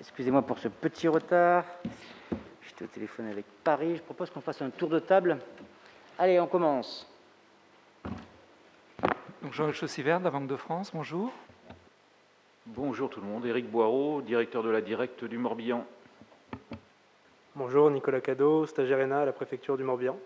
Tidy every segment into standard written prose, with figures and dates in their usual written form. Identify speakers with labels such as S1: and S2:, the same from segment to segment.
S1: Excusez-moi pour ce petit retard. J'étais au téléphone avec Paris. Je propose qu'on fasse un tour de table. Allez, on commence.
S2: Donc Jean-Luc Chaussivert de la Banque de France, bonjour.
S3: Bonjour tout le monde, Éric Boireau, directeur de la Directe du Morbihan.
S4: Bonjour, Nicolas Cadot, stagiaire ENA à la préfecture du Morbihan.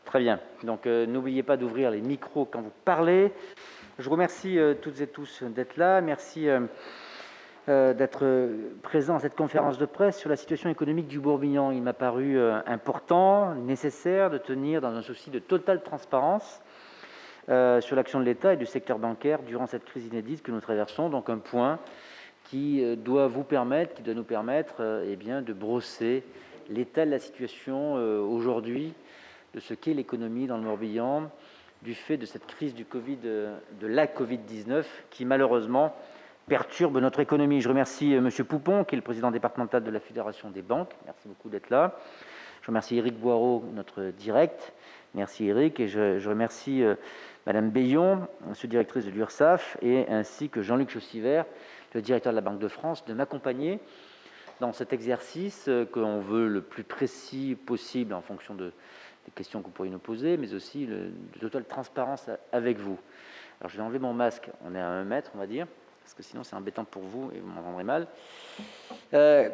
S1: Très bien. Donc, n'oubliez pas d'ouvrir les micros quand vous parlez. Je remercie toutes et tous d'être là. Merci d'être présents à cette conférence de presse sur la situation économique du Morbihan. Il m'a paru important, nécessaire de tenir dans un souci de totale transparence sur l'action de l'État et du secteur bancaire durant cette crise inédite que nous traversons. Donc, un point qui doit nous permettre de brosser l'état de la situation aujourd'hui, de ce qu'est l'économie dans le Morbihan, du fait de cette crise de la Covid-19 qui malheureusement perturbe notre économie. Je remercie M. Poupon, qui est le président départemental de la Fédération des banques. Merci beaucoup d'être là. Je remercie Éric Boireau, notre direct. Merci Éric. Et je remercie Mme Bayon, sous-directrice de l'URSSAF, et ainsi que Jean-Luc Chaussivert, le directeur de la Banque de France, de m'accompagner dans cet exercice qu'on veut le plus précis possible en fonction des questions que vous pourriez nous poser, mais aussi de totale transparence avec vous. Alors je vais enlever mon masque, on est à 1 mètre on va dire, parce que sinon c'est embêtant pour vous et vous m'entendrez mal.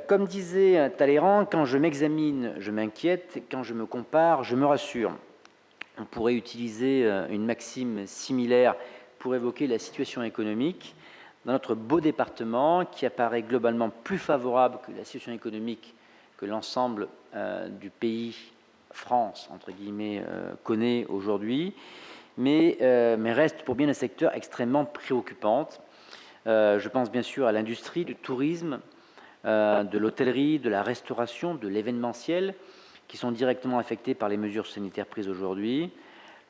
S1: Comme disait Talleyrand, quand je m'examine, je m'inquiète, quand je me compare, je me rassure. On pourrait utiliser une maxime similaire pour évoquer la situation économique dans notre beau département qui apparaît globalement plus favorable que la situation économique que l'ensemble du pays, France, entre guillemets, connaît aujourd'hui, mais reste pour bien des secteurs extrêmement préoccupantes. Je pense bien sûr à l'industrie, du tourisme, de l'hôtellerie, de la restauration, de l'événementiel, qui sont directement affectés par les mesures sanitaires prises aujourd'hui.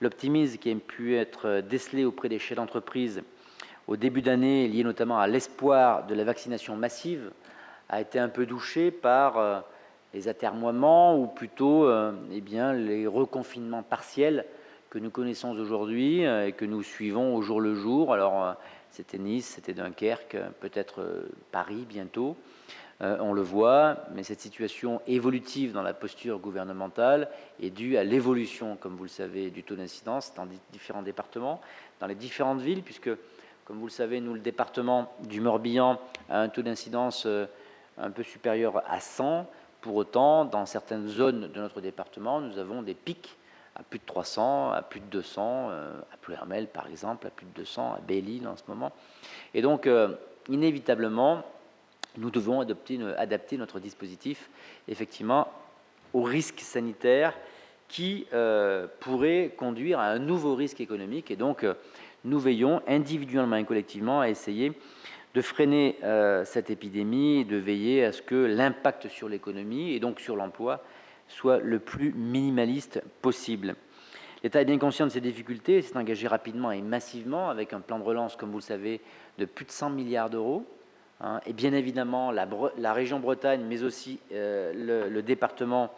S1: L'optimisme qui a pu être décelé auprès des chefs d'entreprise au début d'année, lié notamment à l'espoir de la vaccination massive, a été un peu douché par les atermoiements ou plutôt les reconfinements partiels que nous connaissons aujourd'hui et que nous suivons au jour le jour. Alors, c'était Nice, c'était Dunkerque, peut-être Paris bientôt. On le voit, mais cette situation évolutive dans la posture gouvernementale est due à l'évolution, comme vous le savez, du taux d'incidence dans différents départements, dans les différentes villes, puisque, comme vous le savez, nous, le département du Morbihan a un taux d'incidence un peu supérieur à 100. Pour autant, dans certaines zones de notre département, nous avons des pics à plus de 300, à plus de 200, à Plouermel par exemple, à plus de 200, à Belle-Île en ce moment. Et donc, inévitablement, nous devons adapter notre dispositif, effectivement, au risque sanitaire qui pourrait conduire à un nouveau risque économique. Et donc, nous veillons individuellement et collectivement à essayer de freiner cette épidémie et de veiller à ce que l'impact sur l'économie et donc sur l'emploi soit le plus minimaliste possible. L'État est bien conscient de ces difficultés et s'est engagé rapidement et massivement avec un plan de relance, comme vous le savez, de plus de 100 milliards d'euros. Et bien évidemment, la région Bretagne, mais aussi le département,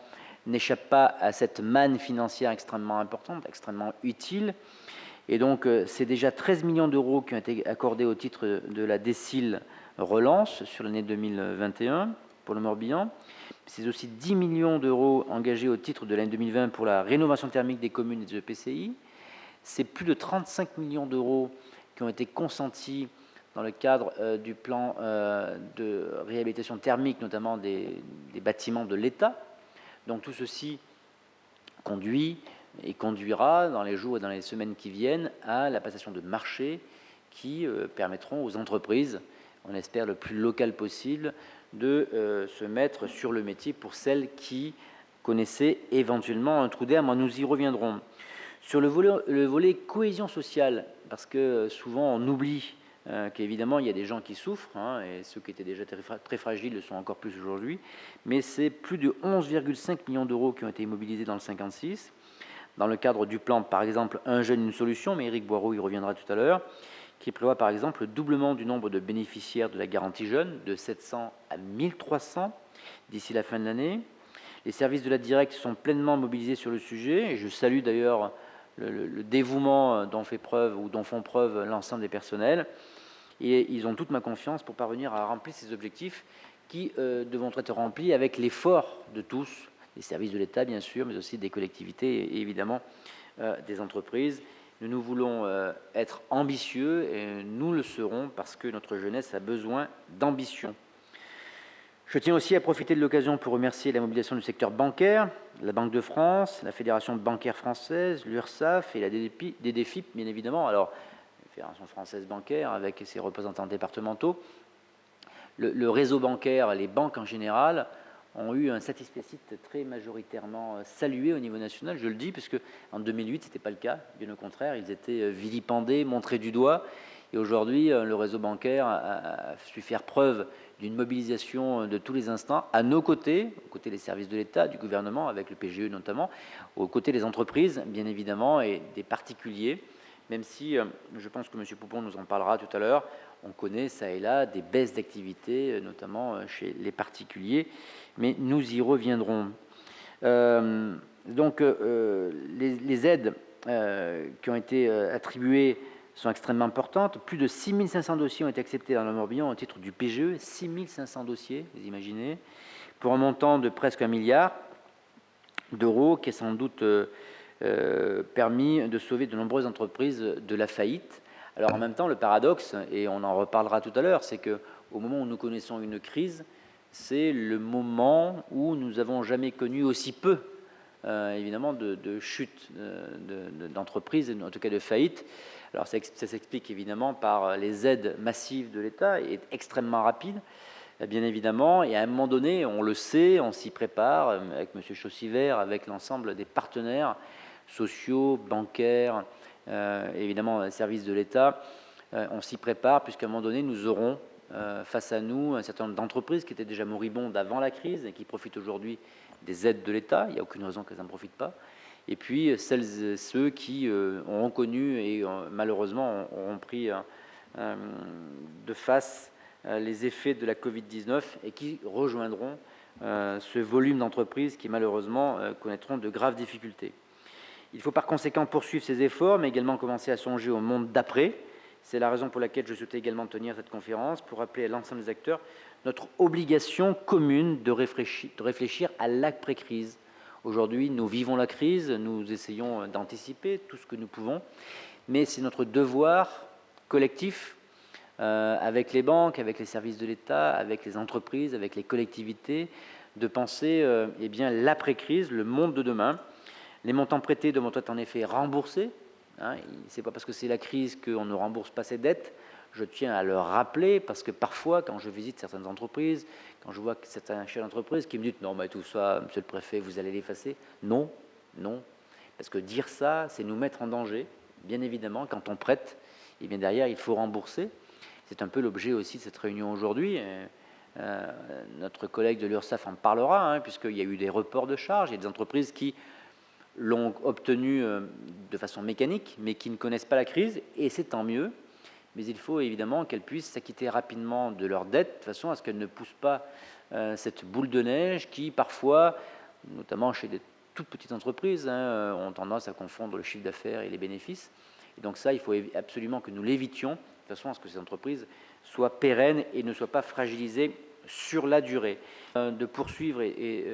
S1: n'échappe pas à cette manne financière extrêmement importante, extrêmement utile. Et donc, c'est déjà 13 millions d'euros qui ont été accordés au titre de la décile relance sur l'année 2021 pour le Morbihan. C'est aussi 10 millions d'euros engagés au titre de l'année 2020 pour la rénovation thermique des communes et des EPCI. C'est plus de 35 millions d'euros qui ont été consentis dans le cadre du plan de réhabilitation thermique, notamment des bâtiments de l'État. Donc tout ceci conduit et conduira dans les jours et dans les semaines qui viennent à la passation de marchés qui permettront aux entreprises, on espère le plus local possible, de se mettre sur le métier pour celles qui connaissaient éventuellement un trou d'air. Nous y reviendrons. Sur le volet cohésion sociale, parce que souvent on oublie qu'évidemment il y a des gens qui souffrent, et ceux qui étaient déjà très fragiles le sont encore plus aujourd'hui, mais c'est plus de 11,5 millions d'euros qui ont été mobilisés dans le 56, dans le cadre du plan par exemple Un jeune, une solution, mais Éric Boireau y reviendra tout à l'heure, qui prévoit par exemple le doublement du nombre de bénéficiaires de la garantie jeune, de 700 à 1300 d'ici la fin de l'année. Les services de la Directe sont pleinement mobilisés sur le sujet, et je salue d'ailleurs le dévouement dont font preuve l'ensemble des personnels, et ils ont toute ma confiance pour parvenir à remplir ces objectifs qui devront être remplis avec l'effort de tous, les services de l'État bien sûr, mais aussi des collectivités et évidemment des entreprises. Nous voulons être ambitieux, et nous le serons parce que notre jeunesse a besoin d'ambition. Je tiens aussi à profiter de l'occasion pour remercier la mobilisation du secteur bancaire, la Banque de France, la Fédération bancaire française, l'URSSAF et la DDFIP, bien évidemment. Alors, la Fédération française bancaire avec ses représentants départementaux. Le réseau bancaire, les banques en général, ont eu un satisfecit très majoritairement salué au niveau national. Je le dis parce qu'en 2008, ce n'était pas le cas. Bien au contraire, ils étaient vilipendés, montrés du doigt. Et aujourd'hui, le réseau bancaire a su faire preuve d'une mobilisation de tous les instants, à nos côtés, aux côtés des services de l'État, du gouvernement, avec le PGE notamment, aux côtés des entreprises, bien évidemment, et des particuliers, même si, je pense que M. Poupon nous en parlera tout à l'heure, on connaît ça et là des baisses d'activité, notamment chez les particuliers, mais nous y reviendrons. Donc, les aides qui ont été attribuées sont extrêmement importantes. Plus de 6500 dossiers ont été acceptés dans le Morbihan au titre du PGE, 6500 dossiers, vous imaginez, pour un montant de presque 1 milliard d'euros qui a sans doute permis de sauver de nombreuses entreprises de la faillite. Alors en même temps, le paradoxe, et on en reparlera tout à l'heure, c'est qu'au moment où nous connaissons une crise, c'est le moment où nous n'avons jamais connu aussi peu, évidemment, de chute d'entreprises, en tout cas de faillite. Alors ça s'explique évidemment par les aides massives de l'État et extrêmement rapides, bien évidemment. Et à un moment donné, on le sait, on s'y prépare avec M. Chaussivert, avec l'ensemble des partenaires sociaux, bancaires, évidemment, services de l'État. On s'y prépare puisqu'à un moment donné, nous aurons face à nous un certain nombre d'entreprises qui étaient déjà moribondes avant la crise et qui profitent aujourd'hui des aides de l'État. Il n'y a aucune raison qu'elles n'en profitent pas. Et puis celles et ceux qui ont reconnu et malheureusement auront pris de face les effets de la Covid-19 et qui rejoindront ce volume d'entreprises qui malheureusement connaîtront de graves difficultés. Il faut par conséquent poursuivre ces efforts, mais également commencer à songer au monde d'après. C'est la raison pour laquelle je souhaitais également tenir cette conférence, pour rappeler à l'ensemble des acteurs notre obligation commune de réfléchir à l'après-crise. Aujourd'hui, nous vivons la crise, nous essayons d'anticiper tout ce que nous pouvons, mais c'est notre devoir collectif, avec les banques, avec les services de l'État, avec les entreprises, avec les collectivités, de penser eh bien, l'après-crise, le monde de demain. Les montants prêtés doivent être en effet remboursés. Ce n'est pas parce que c'est la crise qu'on ne rembourse pas ses dettes. Je tiens à le rappeler parce que parfois, quand je visite certaines entreprises, quand je vois certains chefs d'entreprise qui me disent « Non, mais tout ça, monsieur le préfet, vous allez l'effacer ». Non, non. Parce que dire ça, c'est nous mettre en danger. Bien évidemment, quand on prête, et bien derrière, il faut rembourser. C'est un peu l'objet aussi de cette réunion aujourd'hui. Notre collègue de l'URSSAF en parlera, puisqu'il y a eu des reports de charges. Il y a des entreprises qui l'ont obtenu de façon mécanique, mais qui ne connaissent pas la crise, et c'est tant mieux. Mais il faut évidemment qu'elles puissent s'acquitter rapidement de leurs dettes, de façon à ce qu'elles ne poussent pas cette boule de neige qui, parfois, notamment chez des toutes petites entreprises, ont tendance à confondre le chiffre d'affaires et les bénéfices. Et donc ça, il faut absolument que nous l'évitions, de façon à ce que ces entreprises soient pérennes et ne soient pas fragilisées sur la durée. De poursuivre et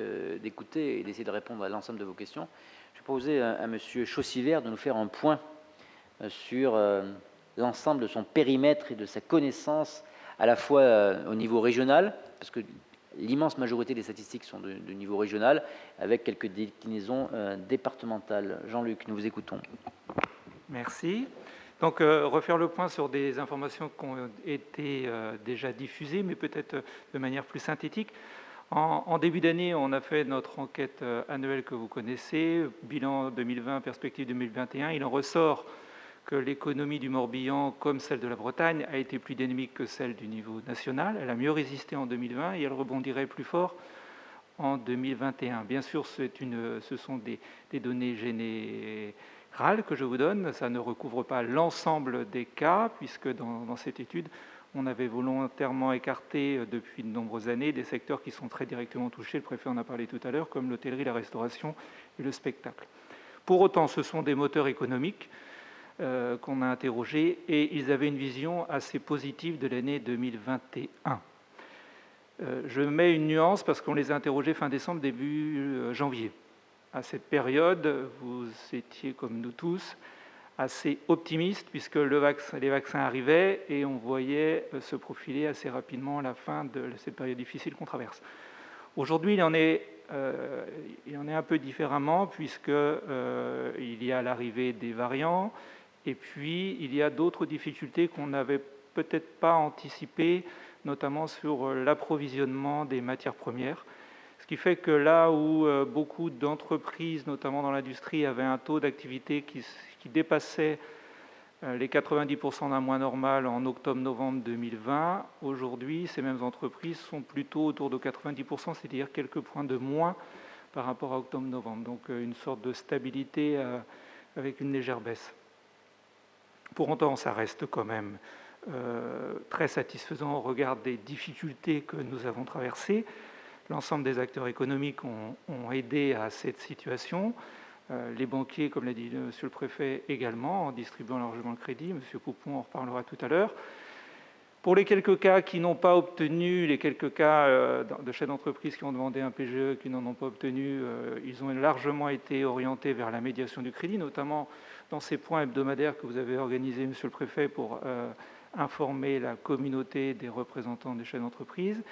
S1: d'écouter et d'essayer de répondre à l'ensemble de vos questions, je proposais à M. Chaussivert de nous faire un point sur l'ensemble de son périmètre et de sa connaissance, à la fois au niveau régional, parce que l'immense majorité des statistiques sont de niveau régional, avec quelques déclinaisons départementales. Jean-Luc, nous vous écoutons.
S2: Merci. Donc, refaire le point sur des informations qui ont été déjà diffusées, mais peut-être de manière plus synthétique. En début d'année, on a fait notre enquête annuelle que vous connaissez, bilan 2020, perspective 2021. Il en ressort que l'économie du Morbihan, comme celle de la Bretagne, a été plus dynamique que celle du niveau national. Elle a mieux résisté en 2020 et elle rebondirait plus fort en 2021. Bien sûr, ce sont des données générales que je vous donne. Ça ne recouvre pas l'ensemble des cas, puisque dans cette étude, on avait volontairement écarté depuis de nombreuses années des secteurs qui sont très directement touchés, le préfet en a parlé tout à l'heure, comme l'hôtellerie, la restauration et le spectacle. Pour autant, ce sont des moteurs économiques qu'on a interrogés et ils avaient une vision assez positive de l'année 2021. Je mets une nuance parce qu'on les a interrogés fin décembre, début janvier. À cette période, vous étiez, comme nous tous, assez optimiste puisque les vaccins arrivaient et on voyait se profiler assez rapidement la fin de cette période difficile qu'on traverse. Aujourd'hui, il en est un peu différemment puisqu'il y a l'arrivée des variants et puis il y a d'autres difficultés qu'on n'avait peut-être pas anticipées, notamment sur l'approvisionnement des matières premières. Ce qui fait que là où beaucoup d'entreprises, notamment dans l'industrie, avaient un taux d'activité qui dépassait les 90% d'un mois normal en octobre-novembre 2020, aujourd'hui, ces mêmes entreprises sont plutôt autour de 90%, c'est-à-dire quelques points de moins par rapport à octobre-novembre. Donc une sorte de stabilité avec une légère baisse. Pour autant, ça reste quand même très satisfaisant au regard des difficultés que nous avons traversées. L'ensemble des acteurs économiques ont aidé à cette situation. Les banquiers, comme l'a dit Monsieur le Préfet, également, en distribuant largement le crédit. Monsieur Poupon en reparlera tout à l'heure. Pour les quelques cas qui n'ont pas obtenu, les quelques cas de chefs d'entreprise qui ont demandé un PGE, qui n'en ont pas obtenu, ils ont largement été orientés vers la médiation du crédit, notamment dans ces points hebdomadaires que vous avez organisés, Monsieur le Préfet, pour informer la communauté des représentants des chefs d'entreprise.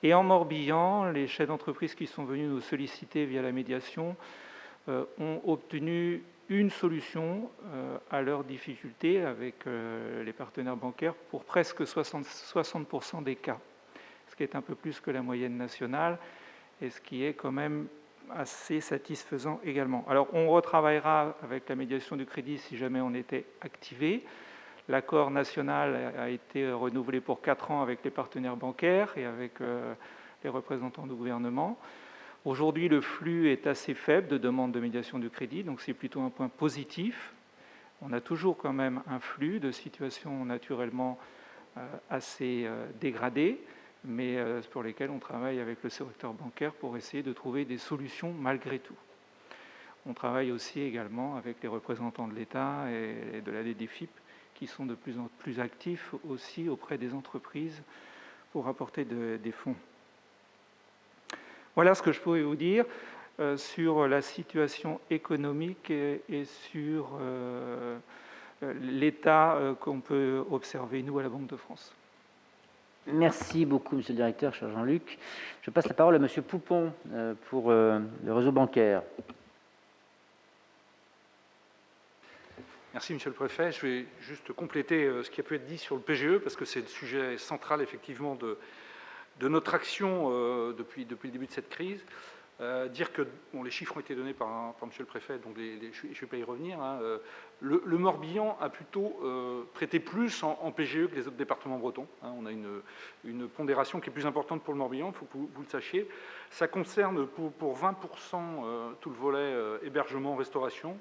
S2: Et en Morbihan, les chefs d'entreprise qui sont venus nous solliciter via la médiation ont obtenu une solution à leurs difficultés avec les partenaires bancaires pour presque 60% des cas, ce qui est un peu plus que la moyenne nationale et ce qui est quand même assez satisfaisant également. Alors on retravaillera avec la médiation du crédit si jamais on était activé. L'accord national a été renouvelé pour 4 ans avec les partenaires bancaires et avec les représentants du gouvernement. Aujourd'hui, le flux est assez faible de demandes de médiation du crédit, donc c'est plutôt un point positif. On a toujours quand même un flux de situations naturellement assez dégradées, mais pour lesquelles on travaille avec le secteur bancaire pour essayer de trouver des solutions malgré tout. On travaille aussi également avec les représentants de l'État et de la DDFIP qui sont de plus en plus actifs aussi auprès des entreprises pour apporter des fonds. Voilà ce que je pouvais vous dire sur la situation économique et sur l'état qu'on peut observer, nous, à la Banque de France.
S1: Merci beaucoup, Monsieur le Directeur, cher Jean-Luc. Je passe la parole à Monsieur Poupon pour le réseau bancaire.
S3: Merci, Monsieur le Préfet. Je vais juste compléter ce qui a pu être dit sur le PGE, parce que c'est le sujet central, effectivement, de notre action depuis le début de cette crise. Dire que les chiffres ont été donnés par Monsieur le Préfet, donc je ne vais pas y revenir. Hein. Le Morbihan a plutôt prêté plus en PGE que les autres départements bretons. Hein. On a une pondération qui est plus importante pour le Morbihan, il faut que vous le sachiez. Ça concerne pour 20% tout le volet hébergement, restauration,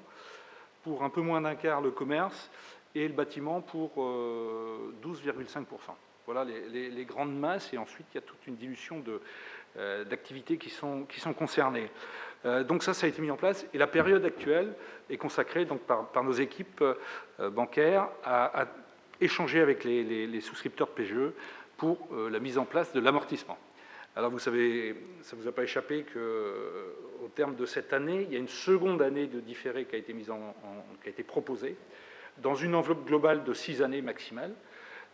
S3: pour un peu moins d'un quart le commerce, et le bâtiment pour 12,5%. Voilà les grandes masses, et ensuite il y a toute une dilution d'activités qui sont concernées. Donc ça a été mis en place, et la période actuelle est consacrée donc, par nos équipes bancaires à échanger avec les souscripteurs de PGE pour la mise en place de l'amortissement. Alors vous savez, ça ne vous a pas échappé qu'au terme de cette année, il y a une seconde année de différé qui a été, qui a été proposée dans une enveloppe globale de 6 années maximales.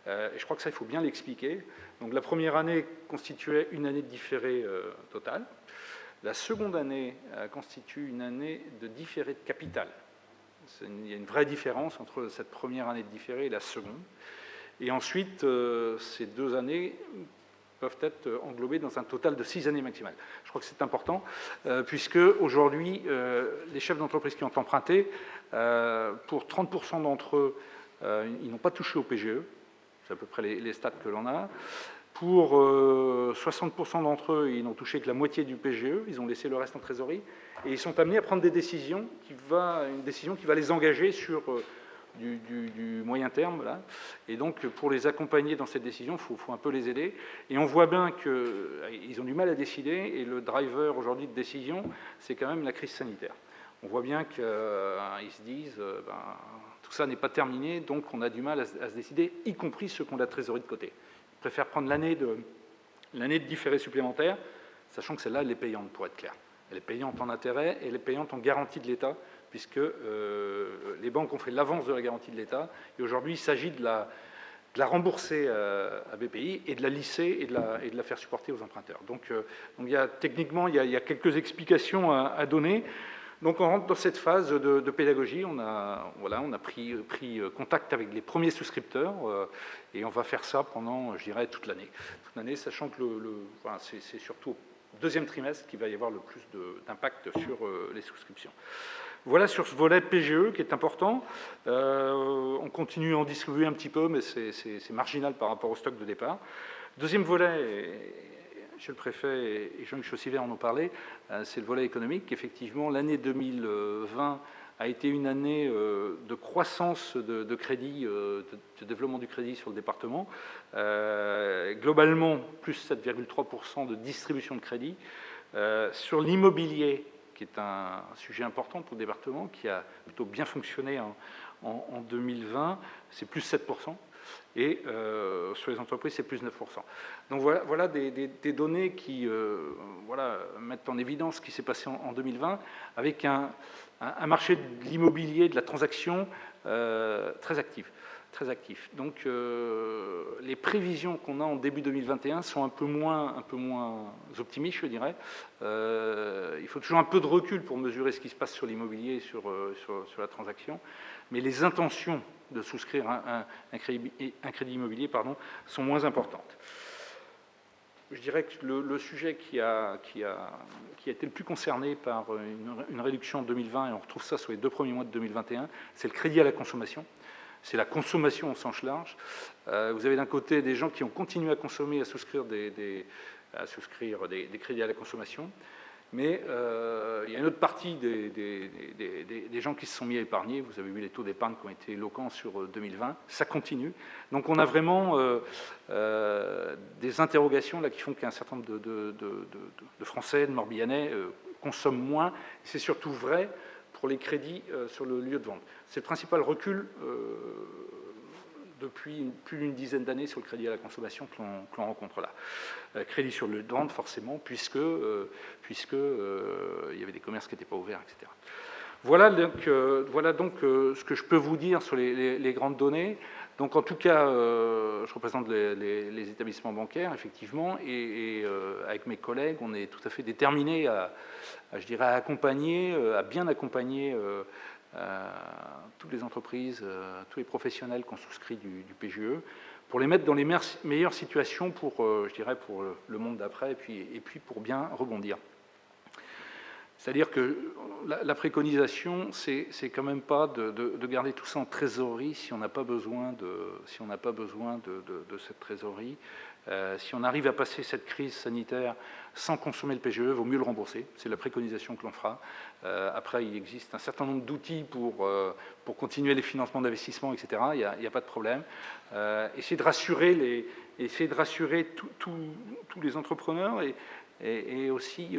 S3: Et je crois que ça, il faut bien l'expliquer. Donc la première année constituait une année de différé totale. La seconde année constitue une année de différé de capital. Il y a une vraie différence entre cette première année de différé et la seconde. Et ensuite, ces 2 années peuvent être englobés dans un total de 6 années maximales. Je crois que c'est important, puisque aujourd'hui, les chefs d'entreprise qui ont emprunté, pour 30% d'entre eux, ils n'ont pas touché au PGE, c'est à peu près les stats que l'on a. Pour 60% d'entre eux, ils n'ont touché que la moitié du PGE, ils ont laissé le reste en trésorerie, et ils sont amenés à prendre des décisions, une décision qui va les engager sur du moyen terme. Là. Et donc, pour les accompagner dans cette décision, il faut un peu les aider. Et on voit bien qu'ils ont du mal à décider, et le driver aujourd'hui de décision, c'est quand même la crise sanitaire. On voit bien qu'ils se disent, tout ça n'est pas terminé, donc on a du mal à se décider, y compris ceux qui ont de la trésorerie de côté. Ils préfèrent prendre l'année de différé supplémentaire, sachant que celle-là, elle est payante, pour être clair. Elle est payante en intérêt et elle est payante en garantie de l'État, puisque les banques ont fait l'avance de la garantie de l'État, et aujourd'hui, il s'agit de la rembourser à BPI et de la lisser et de la faire supporter aux emprunteurs. Donc techniquement, il y a quelques explications à donner. Donc on rentre dans cette phase de pédagogie, on a pris contact avec les premiers souscripteurs et on va faire ça pendant, je dirais, toute l'année, sachant que c'est surtout au deuxième trimestre qu'il va y avoir le plus d'impact sur les souscriptions. Voilà sur ce volet PGE qui est important. On continue à en distribuer un petit peu, mais c'est marginal par rapport au stock de départ. Deuxième volet, Monsieur le Préfet et Jean-Luc Chaussiver en ont parlé, c'est le volet économique. Effectivement, l'année 2020 a été une année de croissance de crédit, de développement du crédit sur le département. Globalement, plus 7,3% de distribution de crédit. Sur l'immobilier, qui est un sujet important pour le département, qui a plutôt bien fonctionné en 2020, c'est plus 7%. Et sur les entreprises, c'est plus 9%. Donc voilà des données qui mettent en évidence ce qui s'est passé en 2020, avec un marché de l'immobilier, de la transaction très actif. Donc les prévisions qu'on a en début 2021 sont un peu moins optimistes, je dirais. Il faut toujours un peu de recul pour mesurer ce qui se passe sur l'immobilier, sur la transaction. Mais les intentions de souscrire un crédit immobilier sont moins importantes. Je dirais que le sujet qui a été le plus concerné par une réduction en 2020, et on retrouve ça sur les 2 premiers mois de 2021, c'est le crédit à la consommation. C'est la consommation au sens large. Vous avez d'un côté des gens qui ont continué à consommer, à souscrire des crédits à la consommation, mais il y a une autre partie des gens qui se sont mis à épargner. Vous avez vu les taux d'épargne qui ont été éloquents sur 2020. Ça continue. Donc on a vraiment des interrogations là, qui font qu'un certain nombre de Français, de Morbihanais, consomment moins. C'est surtout vrai pour les crédits sur le lieu de vente. C'est le principal recul depuis plus d'une dizaine d'années sur le crédit à la consommation que l'on rencontre là. Crédit sur le lieu de vente, forcément, puisque il y avait des commerces qui n'étaient pas ouverts, etc. Voilà donc ce que je peux vous dire sur les grandes données. Donc en tout cas, je représente les établissements bancaires, effectivement, et avec mes collègues, on est tout à fait déterminés à accompagner, à bien accompagner toutes les entreprises, tous les professionnels qui ont souscrit du PGE, pour les mettre dans les meilleures situations pour le monde d'après, et puis pour bien rebondir. C'est-à-dire que la préconisation, c'est quand même pas de garder tout ça en trésorerie si on n'a pas besoin de cette trésorerie. Si on arrive à passer cette crise sanitaire sans consommer le PGE, il vaut mieux le rembourser. C'est la préconisation que l'on fera. Après, il existe un certain nombre d'outils pour continuer les financements d'investissement, etc. Il n'y a pas de problème. Essayer de rassurer tous les entrepreneurs et aussi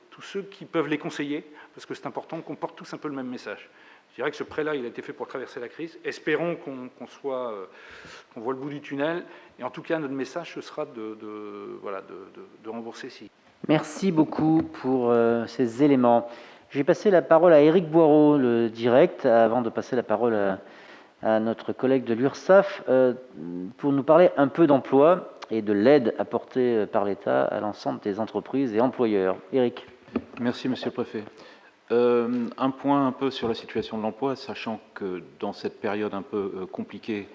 S3: tous ceux qui peuvent les conseiller, parce que c'est important qu'on porte tous un peu le même message. Je dirais que ce prêt-là, il a été fait pour traverser la crise. Espérons qu'on voit le bout du tunnel. Et en tout cas, notre message, ce sera de rembourser si.
S1: Merci beaucoup pour ces éléments. Je vais passer la parole à Éric Boireau, le direct, avant de passer la parole à notre collègue de l'URSSAF, pour nous parler un peu d'emploi et de l'aide apportée par l'État à l'ensemble des entreprises et employeurs. Éric.
S5: Merci, Monsieur le Préfet. Un point un peu sur la situation de l'emploi, sachant que dans cette période un peu compliquée,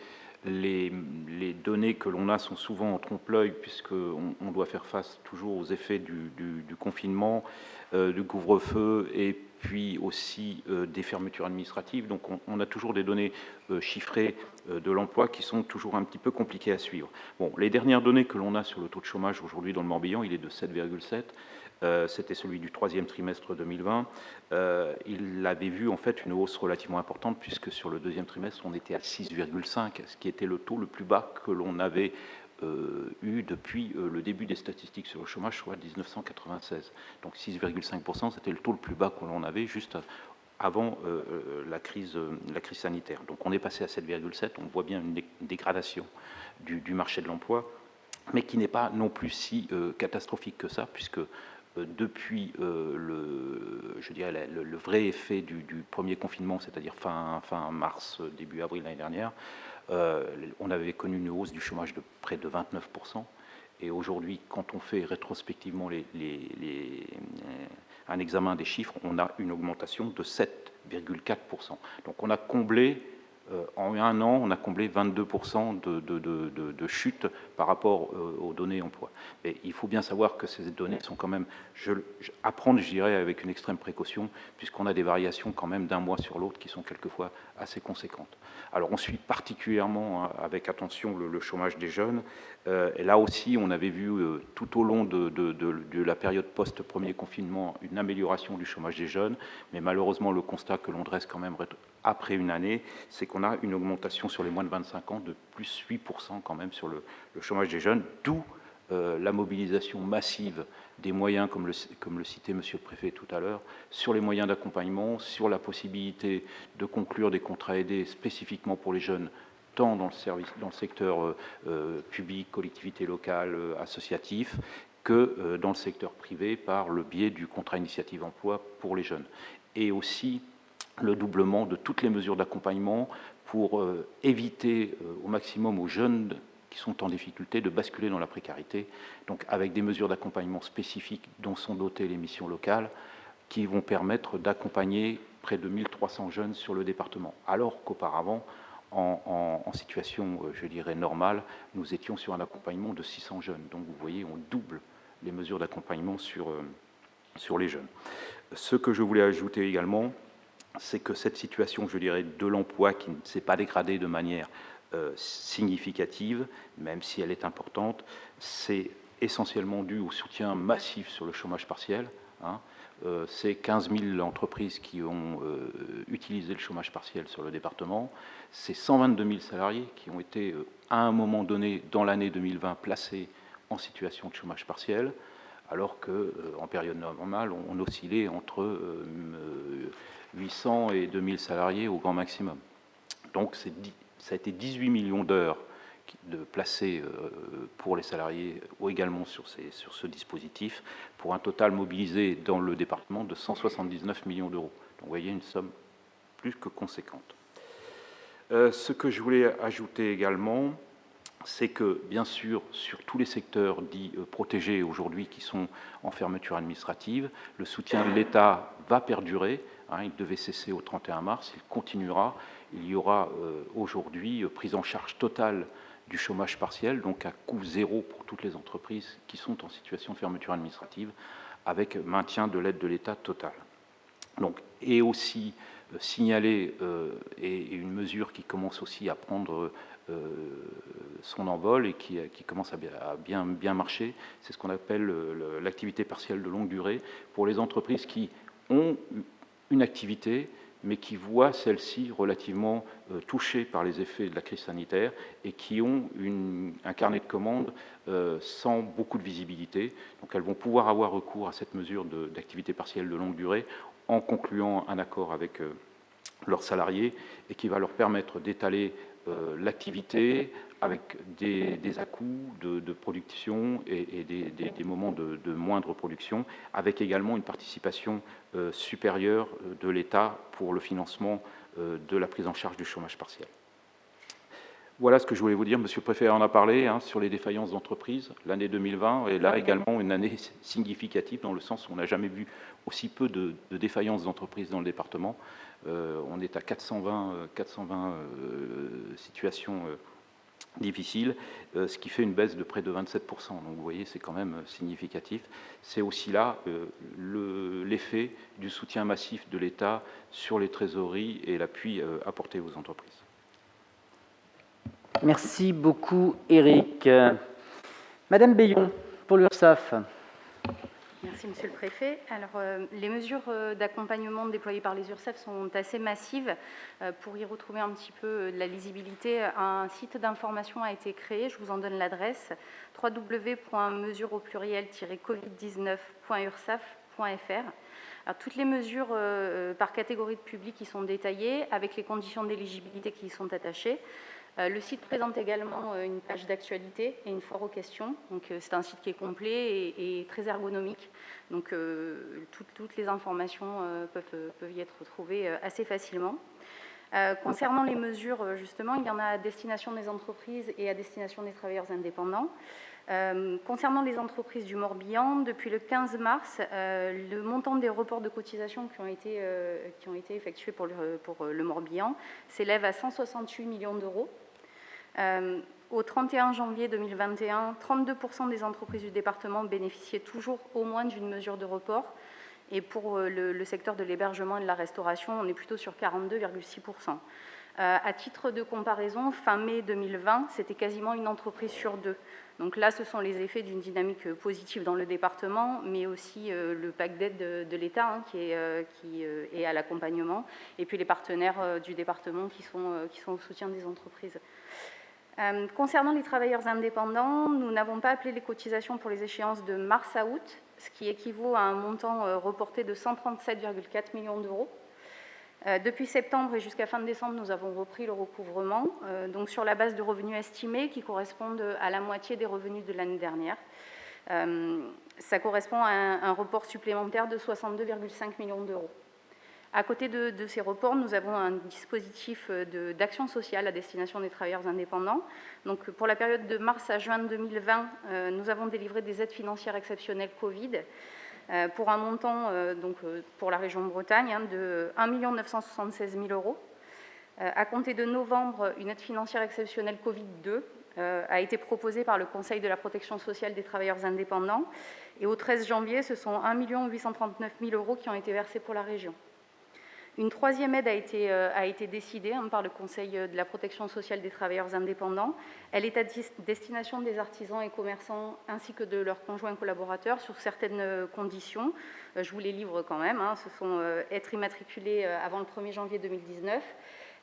S5: les données que l'on a sont souvent en trompe-l'œil, puisqu'on doit faire face toujours aux effets du confinement, du couvre-feu, et puis aussi des fermetures administratives. Donc on a toujours des données chiffrées de l'emploi qui sont toujours un petit peu compliquées à suivre. Bon, les dernières données que l'on a sur le taux de chômage aujourd'hui dans le Morbihan, il est de 7,7. C'était celui du troisième trimestre 2020. Il avait vu en fait une hausse relativement importante, puisque sur le deuxième trimestre, on était à 6,5, ce qui était le taux le plus bas que l'on avait eu depuis le début des statistiques sur le chômage, soit 1996. Donc 6,5%, c'était le taux le plus bas que l'on avait juste avant la crise sanitaire. Donc on est passé à 7,7, on voit bien une dégradation du marché de l'emploi, mais qui n'est pas non plus si catastrophique que ça, puisque depuis je dirais le vrai effet du premier confinement, c'est-à-dire fin mars, début avril l'année dernière, on avait connu une hausse du chômage de près de 29%. Et aujourd'hui, quand on fait rétrospectivement un examen des chiffres, on a une augmentation de 7,4%. Donc on a comblé, en un an, on a comblé 22% de chute par rapport aux données emploi. Et il faut bien savoir que ces données sont quand même à prendre, je dirais, avec une extrême précaution, puisqu'on a des variations quand même d'un mois sur l'autre qui sont quelquefois assez conséquentes. Alors on suit particulièrement avec attention le chômage des jeunes. Et là aussi, on avait vu tout au long de la période post-premier confinement une amélioration du chômage des jeunes, mais malheureusement le constat que l'on dresse quand même après une année, c'est qu'on a une augmentation sur les moins de 25 ans de plus 8% quand même sur le chômage des jeunes, d'où la mobilisation massive des moyens, comme le citait Monsieur le Préfet tout à l'heure, sur les moyens d'accompagnement, sur la possibilité de conclure des contrats aidés spécifiquement pour les jeunes, tant dans le secteur public, collectivité locale, associatif, que dans le secteur privé par le biais du contrat initiative emploi pour les jeunes. Et aussi le doublement de toutes les mesures d'accompagnement pour éviter au maximum aux jeunes qui sont en difficulté de basculer dans la précarité, donc avec des mesures d'accompagnement spécifiques dont sont dotées les missions locales, qui vont permettre d'accompagner près de 1300 jeunes sur le département, alors qu'auparavant, en situation, je dirais, normale, nous étions sur un accompagnement de 600 jeunes. Donc vous voyez, on double les mesures d'accompagnement sur les jeunes. Ce que je voulais ajouter également, c'est que cette situation, je dirais, de l'emploi qui ne s'est pas dégradée de manière significative, même si elle est importante, c'est essentiellement dû au soutien massif sur le chômage partiel. C'est 15 000 entreprises qui ont utilisé le chômage partiel sur le département. C'est 122 000 salariés qui ont été, à un moment donné, dans l'année 2020, placés en situation de chômage partiel, alors qu'en période normale, on oscillait entre 800 et 2000 salariés au grand maximum. Donc ça a été 18 millions d'heures de placés pour les salariés ou également sur ce dispositif, pour un total mobilisé dans le département de 179 millions d'euros. Donc vous voyez une somme plus que conséquente. Ce que je voulais ajouter également, c'est que, bien sûr, sur tous les secteurs dits protégés aujourd'hui qui sont en fermeture administrative, le soutien de l'État va perdurer. Il devait cesser au 31 mars, il continuera. Il y aura aujourd'hui prise en charge totale du chômage partiel, donc à coût zéro pour toutes les entreprises qui sont en situation de fermeture administrative, avec maintien de l'aide de l'État totale. Donc, et aussi signaler, et une mesure qui commence aussi à prendre son envol et qui commence à bien marcher, c'est ce qu'on appelle l'activité partielle de longue durée pour les entreprises qui ont une activité mais qui voient celle-ci relativement touchée par les effets de la crise sanitaire et qui ont un carnet de commandes sans beaucoup de visibilité. Donc elles vont pouvoir avoir recours à cette mesure d'activité partielle de longue durée en concluant un accord avec leurs salariés et qui va leur permettre d'étaler l'activité avec des à-coups de production et des moments de moindre production, avec également une participation supérieure de l'État pour le financement de la prise en charge du chômage partiel. Voilà ce que je voulais vous dire. Monsieur le Préfet en a parlé sur les défaillances d'entreprises. L'année 2020 est là également une année significative dans le sens où on n'a jamais vu aussi peu de défaillances d'entreprises dans le département. On est à 420 situations difficile, ce qui fait une baisse de près de 27%. Donc vous voyez, c'est quand même significatif. C'est aussi là l'effet du soutien massif de l'État sur les trésoreries et l'appui apporté aux entreprises.
S1: Merci beaucoup, Éric. Madame Bayon, pour l'URSSAF.
S6: Merci, Monsieur le Préfet. Alors, les mesures d'accompagnement déployées par les URSSAF sont assez massives. Pour y retrouver un petit peu de la lisibilité, un site d'information a été créé, je vous en donne l'adresse, www.mesures-au-covid-19.ursaf.fr. Alors, toutes les mesures par catégorie de public qui sont détaillées, avec les conditions d'éligibilité qui y sont attachées. Le site présente également une page d'actualité et une foire aux questions. Donc, c'est un site qui est complet et très ergonomique. Donc, toutes les informations peuvent y être retrouvées assez facilement. Concernant les mesures, justement, il y en a à destination des entreprises et à destination des travailleurs indépendants. Concernant les entreprises du Morbihan, depuis le 15 mars, le montant des reports de cotisations qui ont été effectués pour le Morbihan s'élève à 168 millions d'euros. Au 31 janvier 2021, 32% des entreprises du département bénéficiaient toujours au moins d'une mesure de report. Et pour le secteur de l'hébergement et de la restauration, on est plutôt sur 42,6%. À titre de comparaison, fin mai 2020, c'était quasiment une entreprise sur deux. Donc là, ce sont les effets d'une dynamique positive dans le département, mais aussi le pack d'aide de l'État qui est à l'accompagnement, et puis les partenaires du département qui sont au soutien des entreprises. Concernant les travailleurs indépendants, nous n'avons pas appelé les cotisations pour les échéances de mars à août, ce qui équivaut à un montant reporté de 137,4 millions d'euros. Depuis septembre et jusqu'à fin décembre, nous avons repris le recouvrement, donc sur la base de revenus estimés qui correspondent à la moitié des revenus de l'année dernière. Ça correspond à un report supplémentaire de 62,5 millions d'euros. À côté de ces reports, nous avons un dispositif d'action sociale à destination des travailleurs indépendants. Donc, pour la période de mars à juin 2020, nous avons délivré des aides financières exceptionnelles Covid pour un montant, pour la région de Bretagne, de 1 976 000 euros. À compter de novembre, une aide financière exceptionnelle Covid-2 a été proposée par le Conseil de la protection sociale des travailleurs indépendants. Et au 13 janvier, ce sont 1 839 000 euros qui ont été versés pour la région. Une troisième aide a été décidée par le Conseil de la protection sociale des travailleurs indépendants. Elle est à destination des artisans et commerçants ainsi que de leurs conjoints collaborateurs sur certaines conditions. Je vous les livre quand même. Ce sont être immatriculé avant le 1er janvier 2019,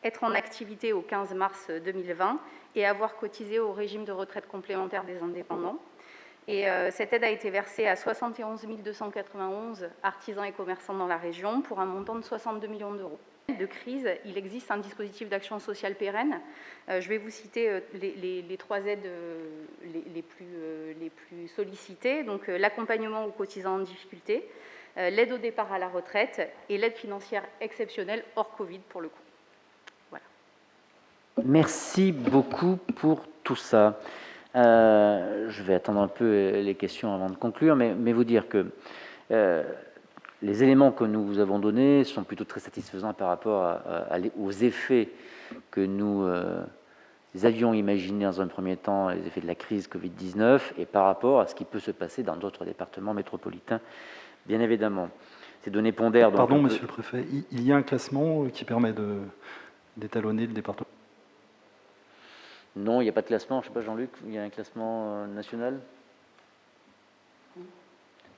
S6: être en activité au 15 mars 2020 et avoir cotisé au régime de retraite complémentaire des indépendants. Et cette aide a été versée à 71 291 artisans et commerçants dans la région pour un montant de 62 millions d'euros. De crise, il existe un dispositif d'action sociale pérenne. Je vais vous citer les trois aides les plus sollicitées. Donc l'accompagnement aux cotisants en difficulté, l'aide au départ à la retraite et l'aide financière exceptionnelle hors Covid pour le coup. Voilà.
S1: Merci beaucoup pour tout ça. Je vais attendre un peu les questions avant de conclure, mais vous dire que les éléments que nous vous avons donnés sont plutôt très satisfaisants par rapport aux effets que nous avions imaginés dans un premier temps, les effets de la crise Covid-19, et par rapport à ce qui peut se passer dans d'autres départements métropolitains, bien évidemment. Ces données pondèrent...
S7: Pardon, Monsieur le Préfet, il y a un classement qui permet d'étalonner le département?
S1: Non, il n'y a pas de classement. Je ne sais pas, Jean-Luc, il y a un classement national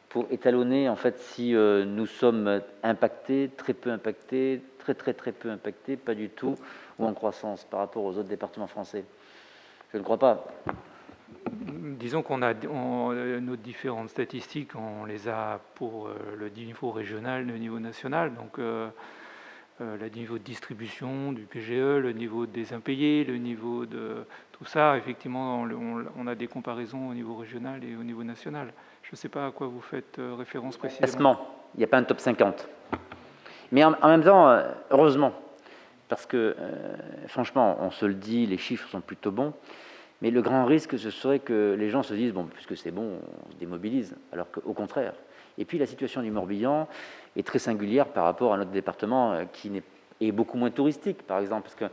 S1: pour étalonner, en fait, si nous sommes impactés, très peu impactés, très peu impactés, pas du tout, ou en croissance par rapport aux autres départements français. Je ne crois pas.
S2: Disons qu'on a nos différentes statistiques, on les a pour le niveau régional, le niveau national, donc le niveau de distribution du PGE, le niveau des impayés, le niveau de tout ça, effectivement, on a des comparaisons au niveau régional et au niveau national. Je ne sais pas à quoi vous faites référence précisément.
S1: Il n'y a pas un top 50. Mais en même temps, heureusement, parce que franchement, on se le dit, les chiffres sont plutôt bons, mais le grand risque, ce serait que les gens se disent, bon, puisque c'est bon, on se démobilise, alors qu'au contraire. Et puis la situation du Morbihan est très singulière par rapport à notre département qui est beaucoup moins touristique, par exemple, parce que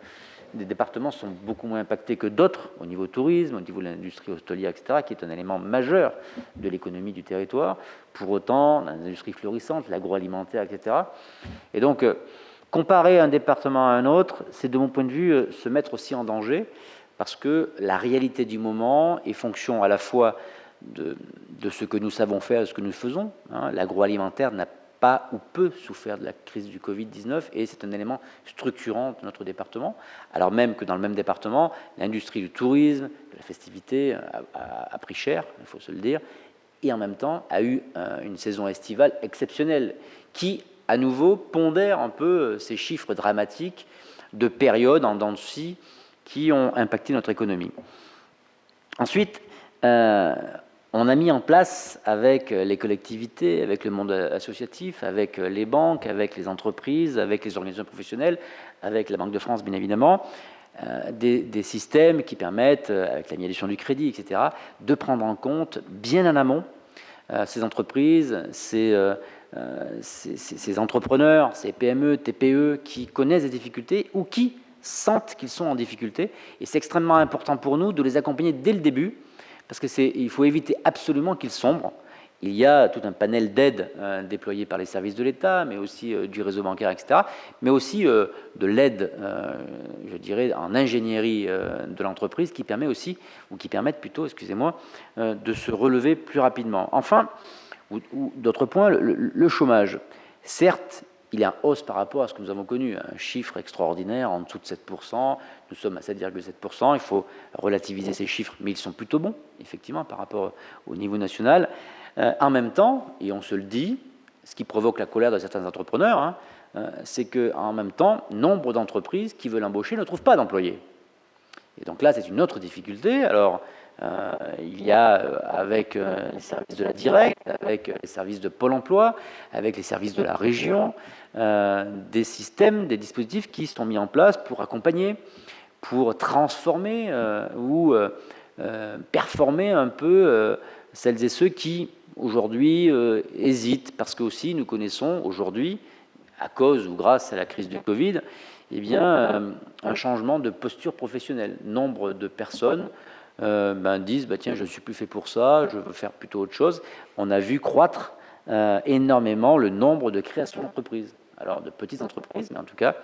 S1: des départements sont beaucoup moins impactés que d'autres, au niveau tourisme, au niveau de l'industrie hôtelière, etc., qui est un élément majeur de l'économie du territoire. Pour autant, l'industrie florissante, l'agroalimentaire, etc. Et donc, comparer un département à un autre, c'est de mon point de vue se mettre aussi en danger, parce que la réalité du moment est fonction à la fois de ce que nous savons faire, de ce que nous faisons. L'agroalimentaire n'a pas ou peu souffert de la crise du Covid-19 et c'est un élément structurant de notre département, alors même que dans le même département, l'industrie du tourisme, de la festivité a pris cher, il faut se le dire, et en même temps a eu une saison estivale exceptionnelle qui, à nouveau, pondère un peu ces chiffres dramatiques de périodes en dents de scie qui ont impacté notre économie. Ensuite, on a mis en place avec les collectivités, avec le monde associatif, avec les banques, avec les entreprises, avec les organisations professionnelles, avec la Banque de France bien évidemment, des systèmes qui permettent, avec la mutualisation du crédit, etc., de prendre en compte bien en amont ces entreprises, ces entrepreneurs, ces PME, TPE qui connaissent des difficultés ou qui sentent qu'ils sont en difficulté. Et c'est extrêmement important pour nous de les accompagner dès le début, parce qu'il faut éviter absolument qu'ils sombrent. Il y a tout un panel d'aides déployées par les services de l'État, mais aussi du réseau bancaire, etc., mais aussi de l'aide, je dirais, en ingénierie de l'entreprise qui permet aussi, ou qui permettent plutôt, excusez-moi, de se relever plus rapidement. Enfin, ou d'autres points, le chômage. Certes, il est en hausse par rapport à ce que nous avons connu, un chiffre extraordinaire, en dessous de 7%, nous sommes à 7,7%, il faut relativiser ces chiffres, mais ils sont plutôt bons, effectivement, par rapport au niveau national. En même temps, et on se le dit, ce qui provoque la colère de certains entrepreneurs, c'est qu'en même temps, nombre d'entreprises qui veulent embaucher ne trouvent pas d'employés. Et donc là, c'est une autre difficulté. Alors, il y a avec les services de la Directe, avec les services de Pôle emploi, avec les services de la région, des systèmes, des dispositifs qui sont mis en place pour accompagner, pour transformer ou performer un peu celles et ceux qui, aujourd'hui, hésitent, parce que aussi nous connaissons aujourd'hui, à cause ou grâce à la crise du Covid, eh bien, un changement de posture professionnelle. Nombre de personnes disent tiens, je ne suis plus fait pour ça, je veux faire plutôt autre chose. On a vu croître énormément le nombre de créations d'entreprises. Alors, de petites entreprises, mais en tout cas,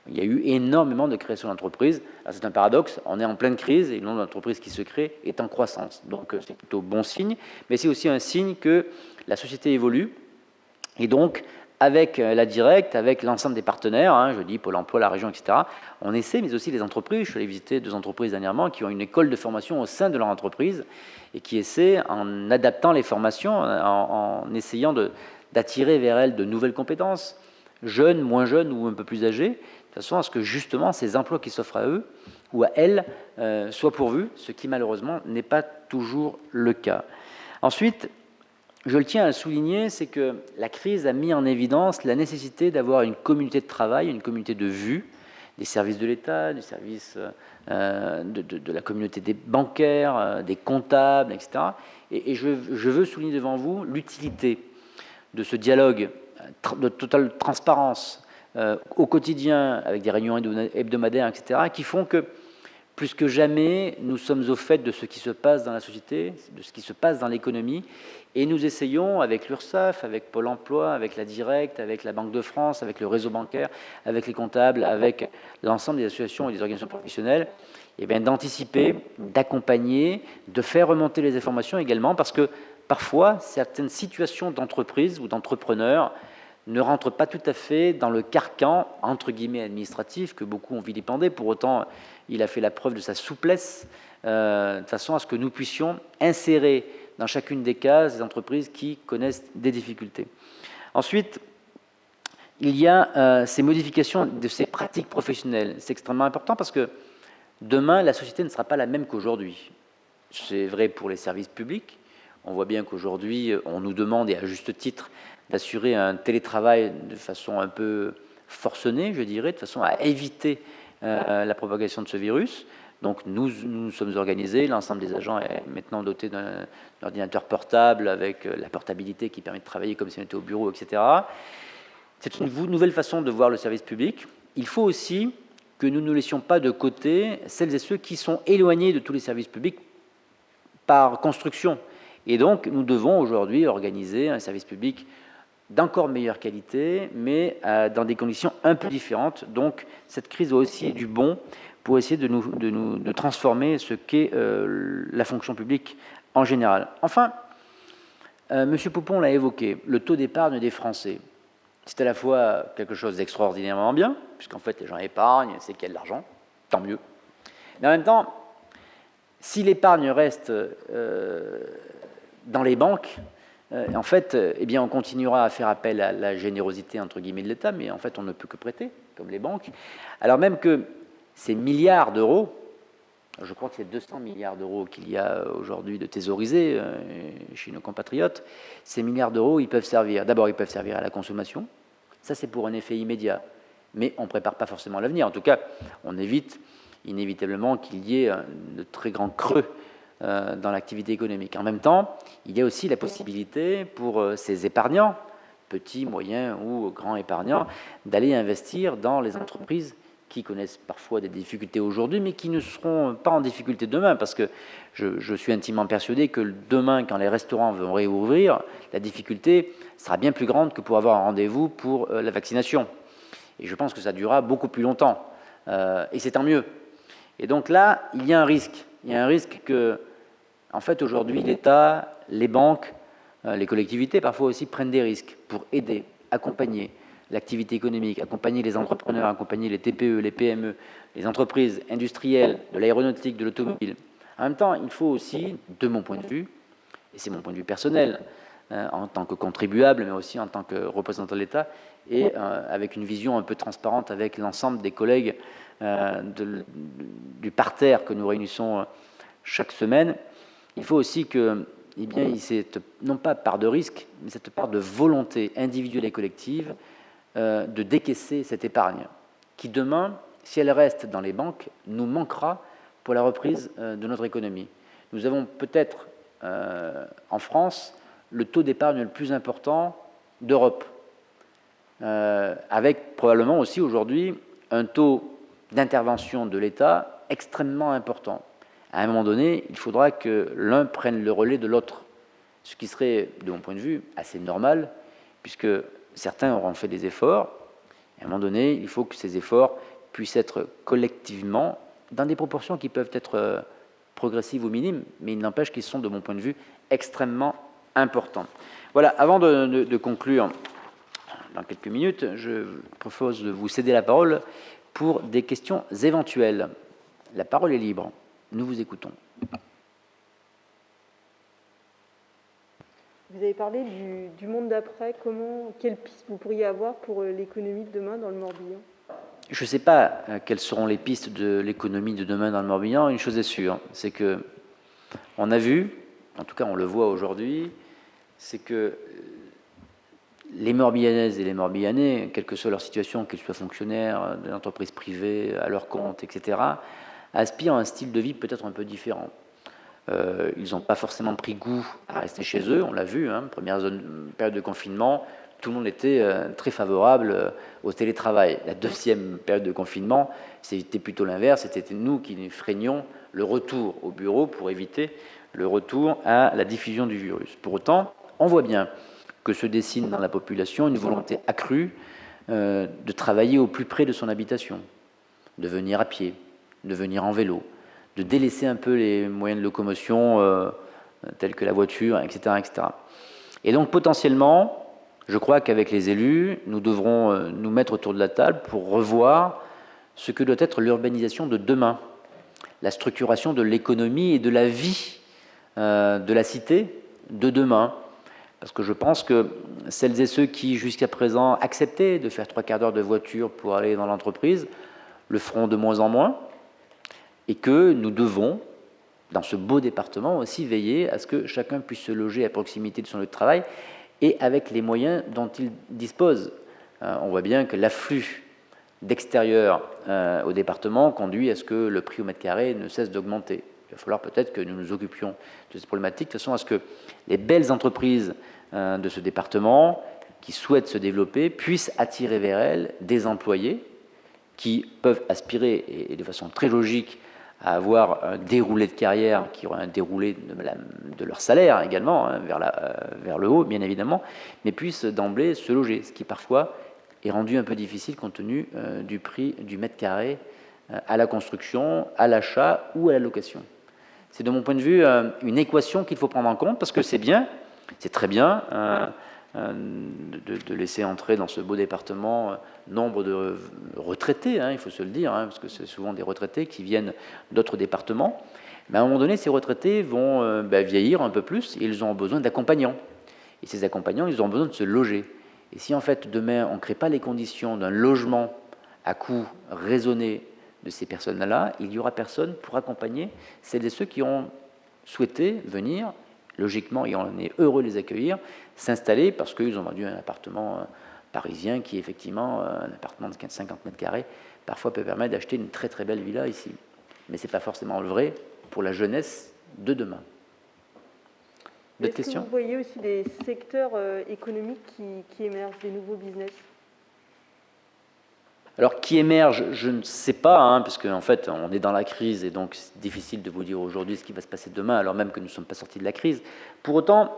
S1: il y a eu énormément de créations d'entreprises. C'est un paradoxe, on est en pleine crise et le nombre d'entreprises qui se créent est en croissance. Donc, c'est plutôt bon signe, mais c'est aussi un signe que la société évolue. Et donc, avec la Directe, avec l'ensemble des partenaires, je dis Pôle emploi, la région, etc., on essaie, mais aussi les entreprises. Je suis allé visiter 2 entreprises dernièrement qui ont une école de formation au sein de leur entreprise et qui essaient, en adaptant les formations, en essayant d'attirer vers elles de nouvelles compétences, jeunes, moins jeunes ou un peu plus âgés, de façon à ce que justement ces emplois qui s'offrent à eux ou à elles soient pourvus, ce qui malheureusement n'est pas toujours le cas. Ensuite, je le tiens à le souligner, c'est que la crise a mis en évidence la nécessité d'avoir une communauté de travail, une communauté de vue, des services de l'État, des services de la communauté des bancaires, des comptables, etc. Et je veux souligner devant vous l'utilité de ce dialogue de totale transparence au quotidien, avec des réunions hebdomadaires, etc., qui font que, plus que jamais, nous sommes au fait de ce qui se passe dans la société, de ce qui se passe dans l'économie, et nous essayons, avec l'URSSAF, avec Pôle emploi, avec la Directe, avec la Banque de France, avec le réseau bancaire, avec les comptables, avec l'ensemble des associations et des organisations professionnelles, d'anticiper, d'accompagner, de faire remonter les informations également, parce que parfois, certaines situations d'entreprise ou d'entrepreneurs ne rentrent pas tout à fait dans le carcan, entre guillemets, administratif, que beaucoup ont vilipendé. Pour autant, il a fait la preuve de sa souplesse, de façon à ce que nous puissions insérer dans chacune des cases des entreprises qui connaissent des difficultés. Ensuite, il y a ces modifications de ces pratiques professionnelles. C'est extrêmement important parce que demain, la société ne sera pas la même qu'aujourd'hui. C'est vrai pour les services publics. On voit bien qu'aujourd'hui, on nous demande, et à juste titre, d'assurer un télétravail de façon un peu forcenée, je dirais, de façon à éviter la propagation de ce virus. Donc nous sommes organisés, l'ensemble des agents est maintenant doté d'un ordinateur portable avec la portabilité qui permet de travailler comme si on était au bureau, etc. C'est une nouvelle façon de voir le service public. Il faut aussi que nous ne laissions pas de côté celles et ceux qui sont éloignés de tous les services publics par construction. Et donc, nous devons aujourd'hui organiser un service public d'encore meilleure qualité, mais dans des conditions un peu différentes. Donc, cette crise a aussi du bon pour essayer de transformer ce qu'est la fonction publique en général. Enfin, M. Poupon l'a évoqué, le taux d'épargne des Français. C'est à la fois quelque chose d'extraordinairement bien, puisqu'en fait les gens épargnent, c'est qu'il y a de l'argent, tant mieux. Mais en même temps, si l'épargne reste dans les banques, en fait, eh bien, on continuera à faire appel à la générosité entre guillemets de l'État, mais en fait, on ne peut que prêter, comme les banques. Alors même que ces milliards d'euros, je crois que c'est 200 milliards d'euros qu'il y a aujourd'hui de thésaurisés chez nos compatriotes, ces milliards d'euros, ils peuvent servir, d'abord ils peuvent servir à la consommation, ça c'est pour un effet immédiat, mais on ne prépare pas forcément l'avenir. En tout cas, on évite inévitablement qu'il y ait de très grands creux dans l'activité économique. En même temps, il y a aussi la possibilité pour ces épargnants, petits, moyens ou grands épargnants, d'aller investir dans les entreprises qui connaissent parfois des difficultés aujourd'hui, mais qui ne seront pas en difficulté demain, parce que je suis intimement persuadé que demain, quand les restaurants vont réouvrir, la difficulté sera bien plus grande que pour avoir un rendez-vous pour la vaccination. Et je pense que ça durera beaucoup plus longtemps, et c'est tant mieux. Et donc là, il y a un risque. Il y a un risque que, en fait, aujourd'hui, l'État, les banques, les collectivités, parfois aussi, prennent des risques pour aider, accompagner l'activité économique, accompagner les entrepreneurs, accompagner les TPE, les PME, les entreprises industrielles, de l'aéronautique, de l'automobile. En même temps, il faut aussi, de mon point de vue, et c'est mon point de vue personnel, en tant que contribuable, mais aussi en tant que représentant de l'État, et avec une vision un peu transparente avec l'ensemble des collègues du parterre que nous réunissons chaque semaine, il faut aussi que, eh bien, il y ait cette, non pas part de risque, mais cette part de volonté individuelle et collective de décaisser cette épargne, qui demain, si elle reste dans les banques, nous manquera pour la reprise de notre économie. Nous avons peut-être en France le taux d'épargne le plus important d'Europe, avec probablement aussi aujourd'hui un taux d'intervention de l'État extrêmement important. À un moment donné, il faudra que l'un prenne le relais de l'autre, ce qui serait, de mon point de vue, assez normal, puisque certains auront fait des efforts. À un moment donné, il faut que ces efforts puissent être collectivement, dans des proportions qui peuvent être progressives ou minimes, mais il n'empêche qu'ils sont, de mon point de vue, extrêmement importants. Voilà, avant de conclure dans quelques minutes, je propose de vous céder la parole pour des questions éventuelles. La parole est libre. Nous vous écoutons.
S8: Vous avez parlé du monde d'après. Quelles pistes vous pourriez avoir pour l'économie de demain dans le Morbihan?
S1: Je ne sais pas quelles seront les pistes de l'économie de demain dans le Morbihan. Une chose est sûre, c'est que on a vu, en tout cas on le voit aujourd'hui, c'est que les Morbihanaises et les Morbihanais, quelle que soit leur situation, qu'ils soient fonctionnaires de l'entreprise privée, à leur compte, etc., aspirent à un style de vie peut-être un peu différent. Ils n'ont pas forcément pris goût à rester chez eux, on l'a vu, première période de confinement, tout le monde était très favorable au télétravail. La deuxième période de confinement, c'était plutôt l'inverse, c'était nous qui freinions le retour au bureau pour éviter le retour à la diffusion du virus. Pour autant, on voit bien que se dessine dans la population une volonté accrue de travailler au plus près de son habitation, de venir à pied, de venir en vélo, de délaisser un peu les moyens de locomotion tels que la voiture, etc., etc. Et donc potentiellement, je crois qu'avec les élus, nous devrons nous mettre autour de la table pour revoir ce que doit être l'urbanisation de demain, la structuration de l'économie et de la vie de la cité de demain. Parce que je pense que celles et ceux qui, jusqu'à présent, acceptaient de faire 3/4 d'heure de voiture pour aller dans l'entreprise, le feront de moins en moins, et que nous devons, dans ce beau département, aussi veiller à ce que chacun puisse se loger à proximité de son lieu de travail et avec les moyens dont il dispose. On voit bien que l'afflux d'extérieur au département conduit à ce que le prix au mètre carré ne cesse d'augmenter. Il va falloir peut-être que nous nous occupions de cette problématique, de façon à ce que les belles entreprises de ce département, qui souhaitent se développer, puissent attirer vers elles des employés qui peuvent aspirer, et de façon très logique, à avoir un déroulé de carrière qui aura un déroulé de leur salaire également, hein, vers le haut, bien évidemment, mais puissent d'emblée se loger, ce qui parfois est rendu un peu difficile compte tenu du prix du mètre carré à la construction, à l'achat ou à la location. C'est de mon point de vue une équation qu'il faut prendre en compte, parce que c'est bien, c'est très bien de laisser entrer dans ce beau département nombre de retraités, hein, il faut se le dire, hein, parce que c'est souvent des retraités qui viennent d'autres départements. Mais à un moment donné, ces retraités vont vieillir un peu plus et ils ont besoin d'accompagnants. Et ces accompagnants, ils ont besoin de se loger. Et si en fait demain on ne crée pas les conditions d'un logement à coût raisonné de ces personnes-là, il n'y aura personne pour accompagner celles et ceux qui ont souhaité venir, logiquement, et on est heureux de les accueillir, s'installer parce qu'ils ont vendu un appartement parisien qui, effectivement, un appartement de 50 mètres carrés, parfois peut permettre d'acheter une très très belle villa ici. Mais ce n'est pas forcément le vrai pour la jeunesse de demain. D'autres questions ?
S8: Vous voyez aussi des secteurs économiques qui émergent, des nouveaux business?
S1: Alors, qui émerge, je ne sais pas, hein, parce qu'en fait, on est dans la crise, et donc c'est difficile de vous dire aujourd'hui ce qui va se passer demain, alors même que nous ne sommes pas sortis de la crise. Pour autant,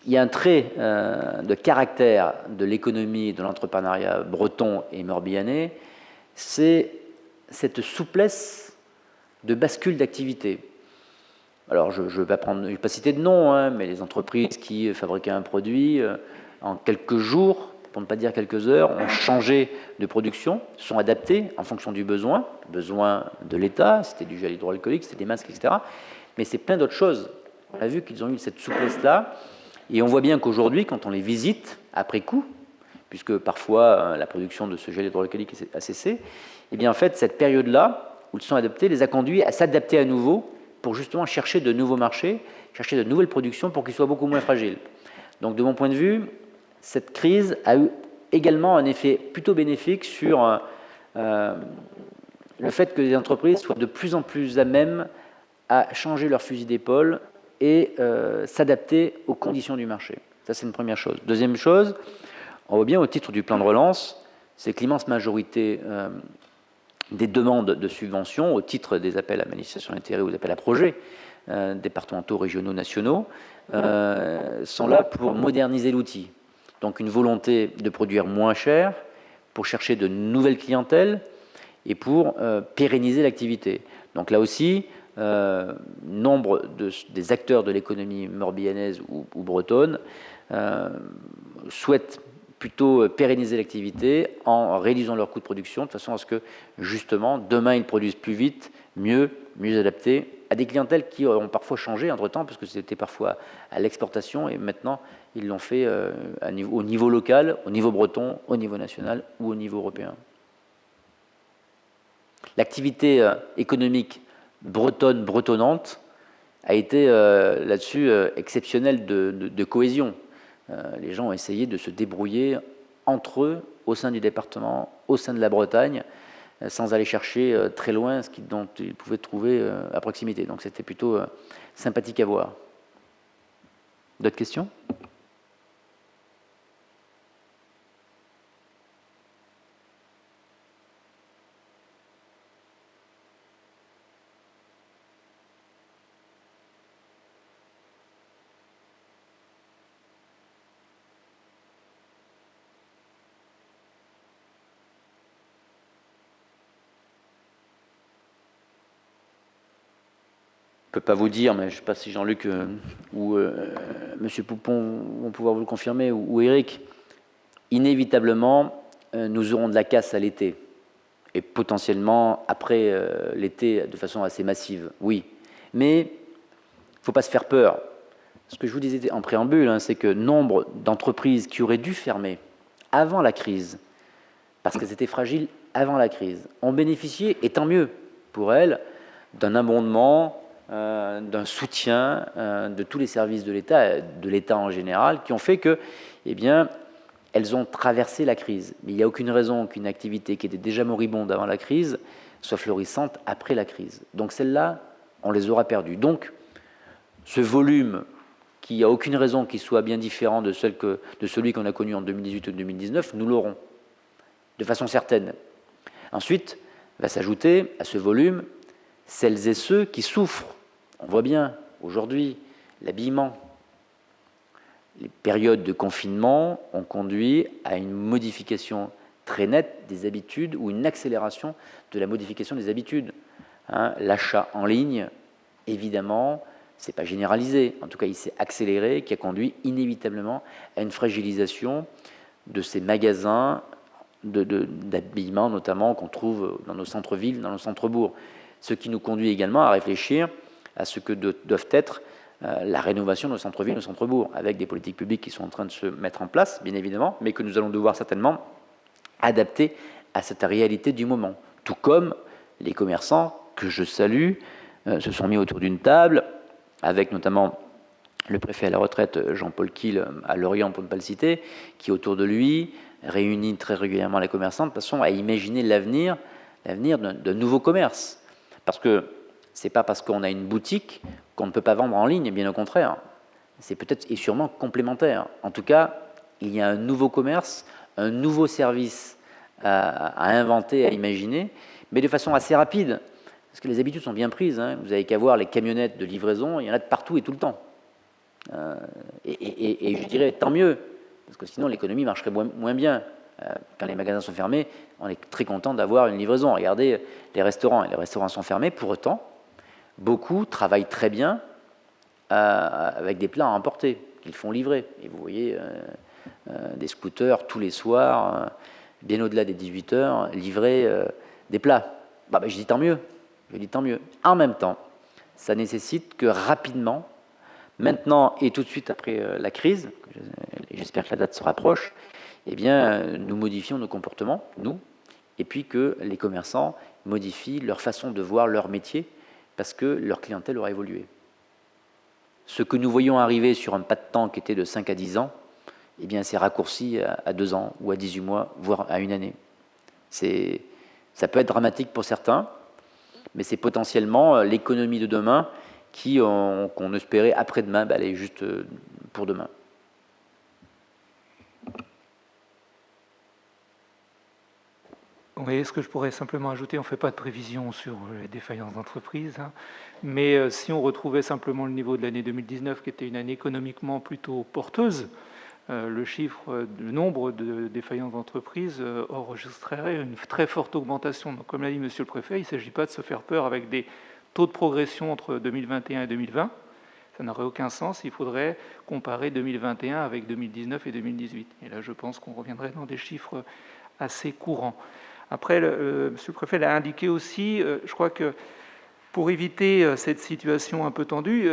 S1: il y a un trait de caractère de l'économie et de l'entrepreneuriat breton et morbihanais, c'est cette souplesse de bascule d'activité. Alors, je ne vais pas citer de nom, hein, mais les entreprises qui fabriquaient un produit en quelques jours, pour ne pas dire quelques heures, ont changé de production, sont adaptés en fonction du besoin de l'État, c'était du gel hydroalcoolique, c'était des masques, etc. Mais c'est plein d'autres choses. On a vu qu'ils ont eu cette souplesse-là, et on voit bien qu'aujourd'hui, quand on les visite, après coup, puisque parfois la production de ce gel hydroalcoolique a cessé, et bien en fait, cette période-là, où ils sont adaptés, les a conduits à s'adapter à nouveau pour justement chercher de nouveaux marchés, chercher de nouvelles productions pour qu'ils soient beaucoup moins fragiles. Donc de mon point de vue, cette crise a eu également un effet plutôt bénéfique sur le fait que les entreprises soient de plus en plus à même à changer leur fusil d'épaule et s'adapter aux conditions du marché. Ça, c'est une première chose. Deuxième chose, on voit bien au titre du plan de relance, c'est que l'immense majorité des demandes de subventions au titre des appels à manifestation d'intérêt ou des appels à projets départementaux, régionaux, nationaux, sont là pour moderniser l'outil. Donc une volonté de produire moins cher pour chercher de nouvelles clientèles et pour pérenniser l'activité. Donc là aussi, nombre des acteurs de l'économie morbihanaise ou bretonne souhaitent plutôt pérenniser l'activité en réduisant leurs coûts de production de façon à ce que, justement, demain, ils produisent plus vite, mieux adaptés à des clientèles qui ont parfois changé entre-temps, parce que c'était parfois à l'exportation, et maintenant, ils l'ont fait au niveau local, au niveau breton, au niveau national ou au niveau européen. L'activité économique bretonne, bretonnante, a été là-dessus exceptionnelle de cohésion. Les gens ont essayé de se débrouiller entre eux, au sein du département, au sein de la Bretagne, sans aller chercher très loin dont ils pouvaient trouver à proximité. Donc c'était plutôt sympathique à voir. D'autres questions ? Je ne peux pas vous dire, mais je ne sais pas si Jean-Luc ou M. Poupon vont pouvoir vous le confirmer, ou Eric, inévitablement, nous aurons de la casse à l'été, et potentiellement après l'été de façon assez massive, oui. Mais il ne faut pas se faire peur. Ce que je vous disais en préambule, hein, c'est que nombre d'entreprises qui auraient dû fermer avant la crise, parce qu'elles étaient fragiles avant la crise, ont bénéficié, et tant mieux pour elles, d'un abondement, d'un soutien de tous les services de l'État en général, qui ont fait que, eh bien, elles ont traversé la crise. Mais il n'y a aucune raison qu'une activité qui était déjà moribonde avant la crise soit florissante après la crise. Donc celles-là, on les aura perdues. Donc, ce volume, qui n'a aucune raison qu'il soit bien différent de celui qu'on a connu en 2018 ou 2019, nous l'aurons, de façon certaine. Ensuite, va s'ajouter à ce volume celles et ceux qui souffrent. On voit bien aujourd'hui l'habillement. Les périodes de confinement ont conduit à une modification très nette des habitudes ou une accélération de la modification des habitudes. L'achat en ligne, évidemment, ce n'est pas généralisé, en tout cas il s'est accéléré, qui a conduit inévitablement à une fragilisation de ces magasins d'habillement notamment qu'on trouve dans nos centres-villes, dans nos centres-bourgs. Ce qui nous conduit également à réfléchir à ce que doivent être la rénovation de nos centres-villes, nos centres-bourgs, avec des politiques publiques qui sont en train de se mettre en place, bien évidemment, mais que nous allons devoir certainement adapter à cette réalité du moment. Tout comme les commerçants, que je salue, se sont mis autour d'une table, avec notamment le préfet à la retraite, Jean-Paul Kiel, à Lorient, pour ne pas le citer, qui autour de lui réunit très régulièrement les commerçants de façon à imaginer l'avenir d'un nouveau commerce. Parce que ce n'est pas parce qu'on a une boutique qu'on ne peut pas vendre en ligne, bien au contraire. C'est peut-être et sûrement complémentaire. En tout cas, il y a un nouveau commerce, un nouveau service à inventer, à imaginer, mais de façon assez rapide. Parce que les habitudes sont bien prises. Vous n'avez qu'à voir les camionnettes de livraison, il y en a de partout et tout le temps. Et je dirais tant mieux, parce que sinon l'économie marcherait moins bien. Quand les magasins sont fermés, on est très content d'avoir une livraison. Regardez les restaurants, et les restaurants sont fermés. Pour autant, beaucoup travaillent très bien avec des plats à emporter qu'ils font livrer. Et vous voyez des scooters tous les soirs, bien au-delà des 18 heures, livrer des plats. Je dis tant mieux. En même temps, ça nécessite que rapidement, maintenant et tout de suite après la crise, j'espère que la date se rapproche, eh bien, nous modifions nos comportements, nous, et puis que les commerçants modifient leur façon de voir leur métier parce que leur clientèle aura évolué. Ce que nous voyons arriver sur un pas de temps qui était de 5 à 10 ans, eh bien, c'est raccourci à 2 ans ou à 18 mois, voire à 1 année. Ça peut être dramatique pour certains, mais c'est potentiellement l'économie de demain qu'on espérait après-demain, elle est juste pour demain.
S2: Oui, ce que je pourrais simplement ajouter, on ne fait pas de prévision sur les défaillances d'entreprise, mais si on retrouvait simplement le niveau de l'année 2019, qui était une année économiquement plutôt porteuse, le nombre de défaillances d'entreprises enregistrerait une très forte augmentation. Donc, comme l'a dit Monsieur le Préfet, il ne s'agit pas de se faire peur avec des taux de progression entre 2021 et 2020. Ça n'aurait aucun sens. Il faudrait comparer 2021 avec 2019 et 2018. Et là, je pense qu'on reviendrait dans des chiffres assez courants. Après, Monsieur le Préfet l'a indiqué aussi, je crois que pour éviter cette situation un peu tendue,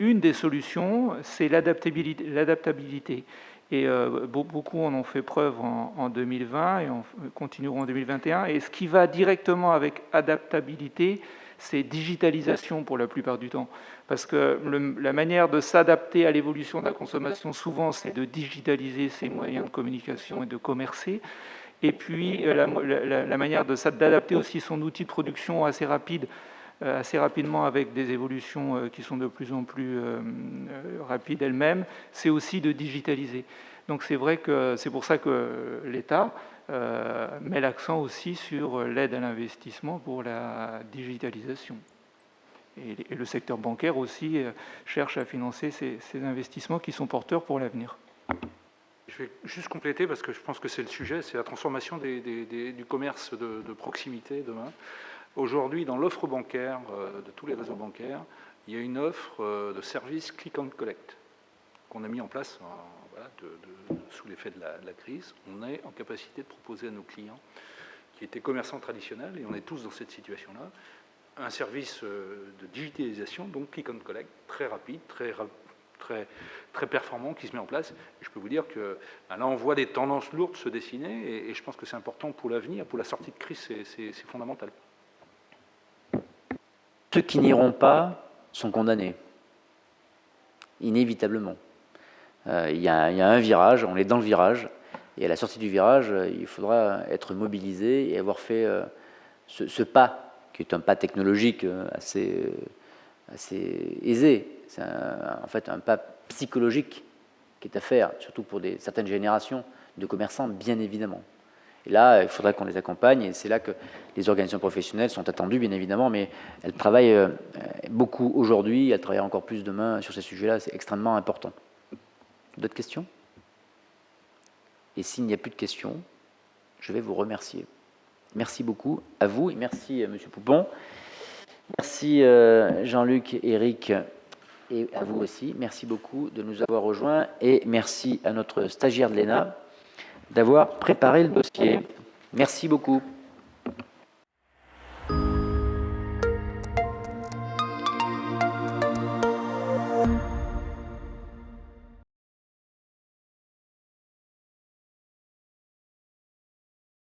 S2: une des solutions, c'est l'adaptabilité. Et beaucoup en ont fait preuve en 2020 et continueront en 2021. Et ce qui va directement avec adaptabilité, c'est digitalisation pour la plupart du temps. Parce que la manière de s'adapter à l'évolution de la consommation, souvent, c'est de digitaliser ses moyens de communication et de commercer. Et puis, la manière d'adapter aussi son outil de production assez rapidement avec des évolutions qui sont de plus en plus rapides elles-mêmes, c'est aussi de digitaliser. Donc c'est vrai que c'est pour ça que l'État met l'accent aussi sur l'aide à l'investissement pour la digitalisation. Et le secteur bancaire aussi cherche à financer ces investissements qui sont porteurs pour l'avenir.
S3: Je vais juste compléter parce que je pense que c'est le sujet, c'est la transformation du commerce de proximité demain. Aujourd'hui, dans l'offre bancaire de tous les réseaux bancaires, il y a une offre de service click and collect qu'on a mis en place sous l'effet de la crise. On est en capacité de proposer à nos clients qui étaient commerçants traditionnels, et on est tous dans cette situation-là, un service de digitalisation, donc click and collect, très rapide, très performant, qui se met en place. Et je peux vous dire que là, on voit des tendances lourdes se dessiner, et je pense que c'est important pour l'avenir, pour la sortie de crise, c'est fondamental.
S1: Ceux qui n'iront pas sont condamnés, inévitablement. Il y a un virage, on est dans le virage, et à la sortie du virage, il faudra être mobilisé et avoir fait ce pas, qui est un pas technologique assez aisé. C'est en fait un pas psychologique qui est à faire, surtout pour certaines générations de commerçants, bien évidemment. Et là, il faudrait qu'on les accompagne, et c'est là que les organisations professionnelles sont attendues, bien évidemment, mais elles travaillent beaucoup aujourd'hui, elles travaillent encore plus demain sur ces sujets-là, c'est extrêmement important. D'autres questions? Et s'il n'y a plus de questions, je vais vous remercier. Merci beaucoup à vous, et merci M. Poupon. Merci Jean-Luc, Éric, et à vous aussi. Merci beaucoup de nous avoir rejoints, et merci à notre stagiaire de l'ENA d'avoir préparé le dossier. Merci beaucoup.